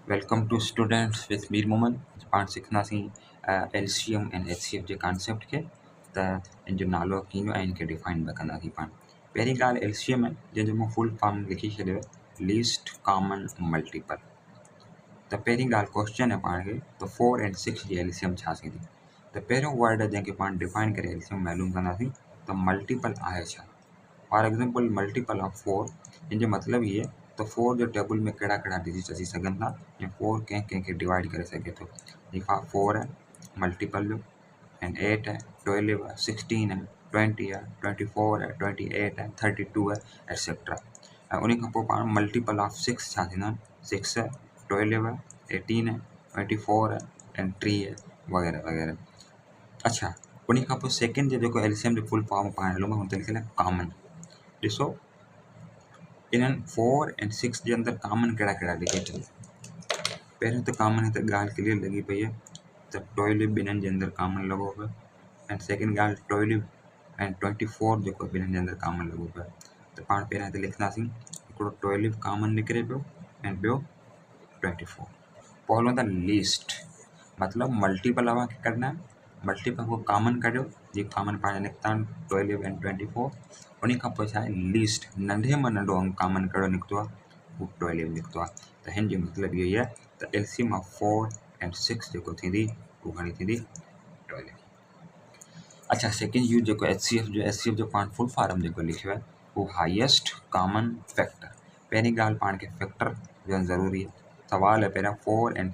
Welcome to students with Mir Mohammad. पाण सिखंदासीं LCM and HCF जे कॉन्सेप्ट खे। त इन जो नालो कीअं ऐं इनखे डिफाइन बि कंदासीं पाण। पहिरीं ॻाल्हि एलसीएम आहे, जंहिंजो मूं फुल फॉर्म लिखी छॾियो आहे, लीस्ट कॉमन मल्टीपल। त पहिरीं ॻाल्हि क्वेश्चन आहे पाण खे त 4 ऐं 6 जी एलसीएम छा थींदी। त पहिरियों वर्ड जंहिंखे पाण डिफाइन करे एलसीएम मालूम कंदासीं त मल्टीपल आहे छा। फॉर एग्जांपल मल्टीपल ऑफ 4, जंहिंजो मतिलबु इहे त 4 जो टेबल में कहिड़ा कहिड़ा डिजिट अची सघनि था या 4 कंहिंखे डिवाइड करे सघे थो। जीअं 4 आहे मल्टीपल जो, एंड 8 है, 12 है, 16 है, 20 है, 24 है, 28 है, 32 है, एक्सेट्रा। ऐं उन खां पोइ पाण मल्टीपल ऑफ 6 छा थींदा आहिनि, 6 है, 12 है, 18 है, 24 है, एंड 3 है, वग़ैरह वग़ैरह। अच्छा, उन खां पोइ सेकेंड जो जेको एलसीएम जो फुल फॉर्म पाण हलूं हुन ते लिखियलु आहे कॉमन। ॾिसो इन्हनि 4 ऐं 6 जे अंदरि कॉमन कहिड़ा कहिड़ा डिजिट आहिनि। पहिरियों त कॉमन हिते ॻाल्हि क्लियर लॻी पई आहे त 12 ॿिन्हिनि जे अंदरि कॉमन लॻो पियो, ऐं सेकेंड ॻाल्हि 12 ऐं 24 जेको ॿिन्हिनि जे अंदरि कॉमन लॻो पियो आहे। त पाण पहिरियां हिते लिखंदासीं हिकिड़ो 12 कॉमन निकिरे पियो ऐं ॿियो 24। पोइ हलूं था लीस्ट, मतिलबु मल्टीपल वारा खे कढणा आहिनि। मल्टीपल को कॉमन कढियो, जीअं कॉमन पाण निकिता आहिनि 12 ऐं 24। उन खां पोइ छा आहे लीस्ट, नंढे में नंढो अंग कॉमन कहिड़ो निकितो आहे, उहो 12 निकितो आहे। त हिन जो मतिलबु इहो ई आहे त एलसीएम ऑफ 4 ऐं 6 जेको थींदी उहो घणी थींदी, 12। अच्छा, सेकेंड यूज़ जेको एचसीएफ जो पाण फुल फॉर्म जेको लिखियो आहे उहो हाईएस्ट कॉमन फैक्टर। पहिरीं ॻाल्हि पाण खे फैक्टर हुजणु ज़रूरी आहे। सवाल आहे पहिरियां 4 ऐं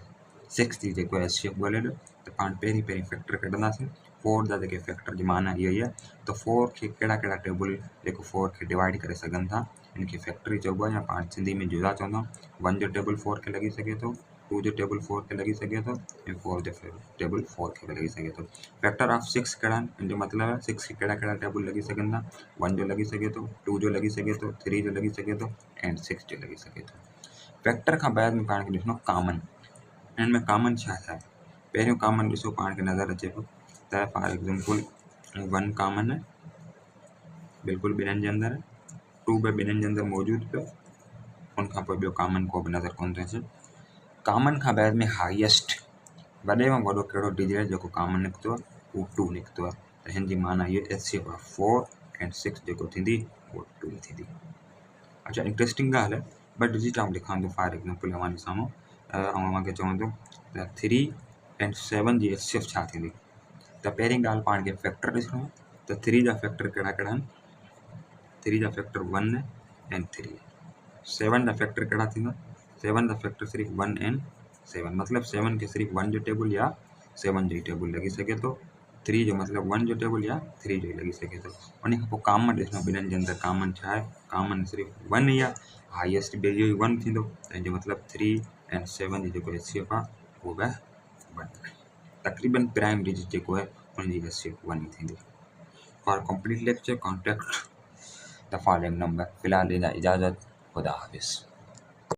6 जी जेको एचसीएफ ॻोल्हे ॾियो, त पाण पहिरीं फैक्टर कढंदासीं। 4 जा जेके फैक्टर जी माना इहो ई आहे त 4 खे कहिड़ा कहिड़ा टेबल जेको 4 खे डिवाइड करे सघनि था, इनखे फैक्टरी चइबो आहे, या पाण सिंधी में जुदा चवंदा आहियूं। 1 जो टेबल 4 खे लॻी सघे थो, 2 जो टेबल 4 खे लॻी सघे थो, ऐं 4 जो टेबल 4 खे बि लॻी सघे थो। फैक्टर ऑफ 6 कहिड़ा आहिनि, इन जो मतिलबु आहे 6 खे कहिड़ा कहिड़ा टेबल लॻी सघनि था। 1 जो लॻी सघे थो, 2 जो लॻी सघे थो, 3 जो लॻी सघे थो, एंड 6 जो लॻी सघे थो। फैक्टर खां बाद में पाण खे ॾिसणो कॉमन। हिन में कॉमन छा आहे। पहिरियों कॉमन ॾिसो पाण खे नज़र अचे पियो त फॉर एग्जांपल 1 कॉमन है, बिल्कुलु ॿिन्हिनि जे अंदरि। 2 बि ॿिन्हिनि जे अंदरि मौजूदु पियो। उन खां पोइ ॿियो कॉमन को बि नज़र कोन थो अचे। कॉमन खां बाद में हाईएस्ट, वॾे में वॾो कहिड़ो डिजिट जेको कॉमन निकितो आहे, उहो 2 निकितो आहे। त हिन जी माना इहो एचसीएफ ऑफ 4 ऐं 6 जेको थींदी उहो 2 थींदी। अच्छा, इंट्रस्टिंग ॻाल्हि आहे, ॿ डिजिट आउं लिखां थो फॉर एग्जांपल अव्हांजे साम्हूं, ऐं अव्हांखे चवां थो त 3 ऐं 7 जी एचसीएफ छा थींदी। त पहिरीं ॻाल्हि पाण खे फैक्टर ॾिसणो आहे। त 3 जा फैक्टर कहिड़ा कहिड़ा आहिनि, 3 जा फैक्टर 1 ऐं 3। 7 जा फैक्टर कहिड़ा थींदा, 7 जा फैक्टर सिर्फ़ु 1 ऐं 7, मतिलबु 7 खे सिर्फ़ु 1 जो टेबल या 7 जो ई टेबल लॻी सघे थो। 3 जो मतिलबु 1 जो टेबल या 3 जो ई लॻी सघे थो। उन खां पोइ कॉमन ॾिसणो, ॿिन्हिनि जे अंदरि कॉमन छा आहे, कॉमन सिर्फ़ु 1 ई आहे। हाईएस्ट बि इहो ई 1 थींदो, त हिन जो मतिलबु 3 ऐं 7 जी जेको एचसीएफ आहे उहो बि 1 आहे। तक़रीबन प्राइम डिजिट जेको आहे उनजी एचसीएफ 1 ई थींदी। For complete lecture contact the following number. फ़िलहाल ॾींदा इजाज़त, ख़ुदा हाफ़िज़।